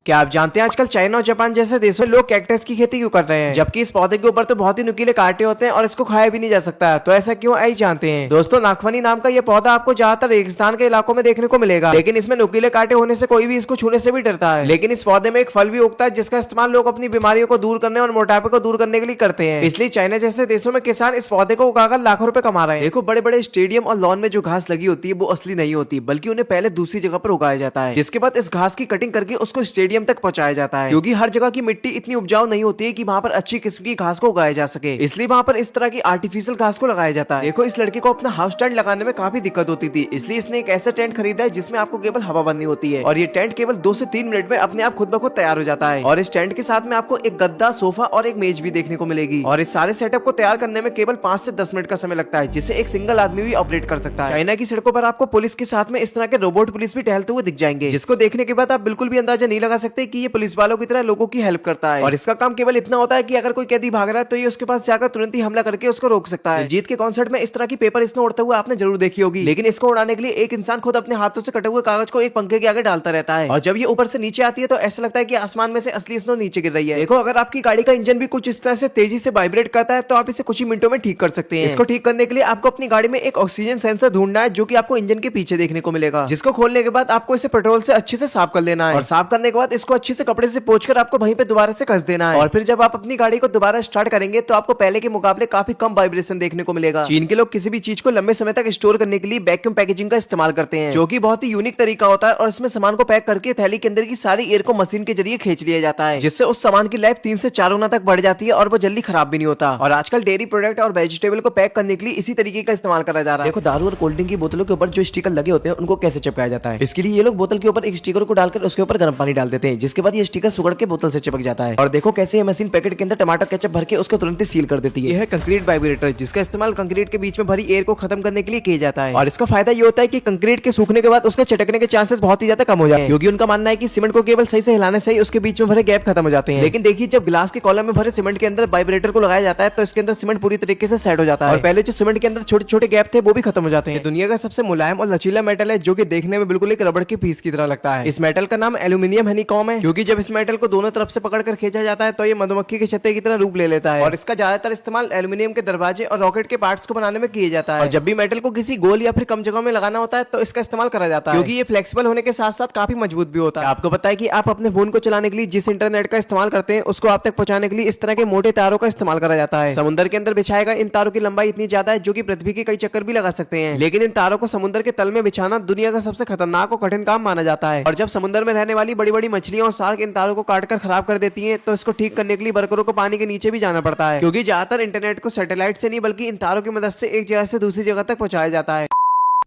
क्या आप जानते हैं आजकल चाइना और जापान जैसे देशों में लोग कैक्टस की खेती क्यों कर रहे हैं, जबकि इस पौधे के ऊपर तो बहुत ही नुकीले कांटे होते हैं और इसको खाया भी नहीं जा सकता। तो ऐसा क्यों, आई जानते हैं। दोस्तों, नागफनी नाम का ये पौधा आपको ज्यादातर रेगिस्तान के इलाकों में देखने को मिलेगा, लेकिन इसमें नुकीले कांटे होने से कोई भी इसको छूने से भी डरता है। लेकिन इस पौधे में एक फल भी उगता है जिसका इस्तेमाल लोग अपनी बीमारियों को दूर करने और मोटापे को दूर करने के लिए करते हैं। इसलिए चाइना जैसे देशों में किसान इस पौधे को उगाकर लाखों रुपए कमा रहे हैं। देखो, बड़े बड़े स्टेडियम और लॉन में जो घास लगी होती है वो असली नहीं होती, बल्कि उन्हें पहले दूसरी जगह पर उगाया जाता है, जिसके बाद इस घास की कटिंग करके उसको स्टेडियम तक पहुंचाया जाता है। क्योंकि हर जगह की मिट्टी इतनी उपजाऊ नहीं होती है कि वहां पर अच्छी किस्म की घास को उगाया जा सके, इसलिए वहां पर इस तरह की आर्टिफिशियल घास को लगाया जाता है। देखो, इस लड़के को अपना हाउस टेंट लगाने में काफी दिक्कत होती थी, इसलिए इसने एक ऐसा टेंट खरीदा है जिसमें आपको केवल हवा बंदी होती है और ये टेंट केवल 2 से 3 मिनट में अपने आप खुद ब खुद तैयार हो जाता है। और इस टेंट के साथ में आपको एक गद्दा, सोफा और एक मेज भी देखने को मिलेगी। और इस सारे सेटअप को तैयार करने में केवल 5 से 10 मिनट का समय लगता है, जिससे एक सिंगल आदमी भी ऑपरेट कर सकता है। चाइना की सड़कों पर आपको पुलिस के साथ में इस तरह के रोबोट पुलिस भी टहलते हुए दिख जाएंगे, जिसको देखने के बाद आप बिल्कुल भी अंदाजा नहीं लगा सकते कि ये पुलिस वालों की तरह लोगों की हेल्प करता है। और इसका काम केवल इतना होता है कि अगर कोई कैदी भाग रहा है तो ये उसके पास जाकर तुरंत ही हमला करके उसको रोक सकता है। जीत के कॉन्सर्ट में इस तरह की पेपर स्नो उड़ता हुआ आपने जरूर देखी होगी, लेकिन इसको उड़ाने के लिए एक इंसान खुद अपने हाथों से कटे हुए कागज को एक पंखे के आगे डालता रहता है, और जब ये ऊपर से नीचे आती है तो ऐसा लगता है कि आसमान में से असली स्नो नीचे गिर रही है। देखो, अगर आपकी गाड़ी का इंजन भी कुछ इस तरह से तेजी से वाइब्रेट करता है तो आप इसे कुछ ही मिनटों में ठीक कर सकते हैं। इसको ठीक करने के लिए आपको अपनी गाड़ी में एक ऑक्सीजन सेंसर ढूंढना है, जो कि आपको इंजन के पीछे देखने को मिलेगा, जिसको खोलने के बाद आपको इसे पेट्रोल से अच्छे से साफ कर लेना है, और साफ करने के बाद इसको अच्छे से कपड़े से पोंछकर आपको वहीं पे दोबारा से कस देना है। और फिर जब आप अपनी गाड़ी को दोबारा स्टार्ट करेंगे तो आपको पहले के मुकाबले काफी कम वाइब्रेशन देखने को मिलेगा। चीन के लोग किसी भी चीज को लंबे समय तक स्टोर करने के लिए वैक्यूम पैकेजिंग का इस्तेमाल करते हैं, जो कि बहुत ही यूनिक तरीका होता है। और इसमें सामान को पैक करके थैली के अंदर की सारी एयर को मशीन के जरिए खींच लिया जाता है, जिससे उस सामान की लाइफ 3 से 4 गुना तक बढ़ जाती है और वो जल्दी खराब भी नहीं होता। और आजकल डेयरी प्रोडक्ट और वेजिटेबल को पैक करने के लिए इसी तरीके का इस्तेमाल करा जा रहा है। देखो, दारू और कोल्ड ड्रिंक की बोतलों के ऊपर जो स्टिकर लगे होते हैं उनको कैसे चिपकाया जाता है। इसके लिए ये लोग बोतल के ऊपर एक स्टिकर को डालकर उसके ऊपर गर्म पानी डाल देते हैं, जिसके बाद ये स्टिकर सुगड़ के बोतल से चिपक जाता है। और देखो कैसे ये मशीन पैकेट के अंदर टमाटर केचप भर के उसको तुरंत ही सील कर देती है। यह है कंक्रीट वाइब्रेटर, जिसका इस्तेमाल कंक्रीट के बीच में भरी एयर को खत्म करने के लिए किया जाता है। और इसका फायदा ये होता है कि कंक्रीट के सूखने के बाद उसके चटकने के चांसेस बहुत ही ज्यादा कम हो जाते हैं, क्योंकि उनका मानना है कि सीमेंट को केवल सही से हिलाने से ही उसके बीच में भरे गैप खत्म हो जाते हैं। लेकिन देखिए, जब ग्लास के कॉलम में भरे सीमेंट के अंदर वाइब्रेटर को लगाया जाता है तो इसके अंदर सीमेंट पूरी तरीके से सेट हो जाता है, और पहले जो सीमेंट के अंदर छोटे छोटे गैप थे वो भी खत्म हो जाते हैं। दुनिया का सबसे मुलायम और लचीला मेटल है, जो कि देखने में बिल्कुल एक रबड़ के पीस की तरह लगता है। इस मेटल का नाम एल्यूमिनियम हनीकॉम है, क्योंकि जब इस मेटल को दोनों तरफ से पकड़कर खींचा जाता है तो ये मधुमक्खी के छत्ते की तरह रूप ले लेता है। और इसका ज्यादातर इस्तेमाल एल्यूमिनियम के दरवाजे और रॉकेट के पार्ट्स को बनाने में किया जाता है। और जब भी मेटल को किसी गोल या फिर कम जगह में लगाना होता है तो इसका इस्तेमाल करा जाता है, क्योंकि ये फ्लेक्सिबल होने के साथ साथ काफी मजबूत भी होता है। आपको पता है कि आप अपने फोन को चलाने के लिए जिस इंटरनेट का इस्तेमाल करते हैं उसको आप तक पहुंचाने के लिए इस तरह के मोटे तारों का इस्तेमाल करा जाता है। समुद्र के अंदर बिछाए गए इन तारों की लंबाई इतनी ज्यादा है जो कि पृथ्वी के कई चक्कर भी लगा सकते हैं, लेकिन इन तारों को समुद्र के तल में बिछाना दुनिया का सबसे खतरनाक और कठिन काम माना जाता है। और जब समुद्र में रहने वाली बड़ी बड़ी मछलियां और शार्क इन तारों को काटकर खराब कर देती हैं तो इसको ठीक करने के लिए वर्करों को पानी के नीचे भी जाना पड़ता है, क्योंकि ज्यादातर इंटरनेट को सैटेलाइट से नहीं बल्कि इन तारों की मदद से एक जगह से दूसरी जगह तक पहुंचाया जाता है।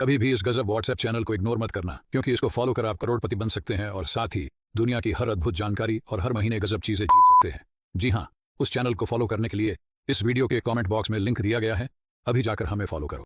कभी भी इस गजब व्हाट्सएप चैनल को इग्नोर मत करना, क्योंकि इसको फॉलो कर आप करोड़पति बन सकते हैं और साथ ही दुनिया की हर अद्भुत जानकारी और हर महीने गजब चीजें जीत सकते हैं। जी हाँ, उस चैनल को फॉलो करने के लिए इस वीडियो के कमेंट बॉक्स में लिंक दिया गया है, अभी जाकर हमें फॉलो करो।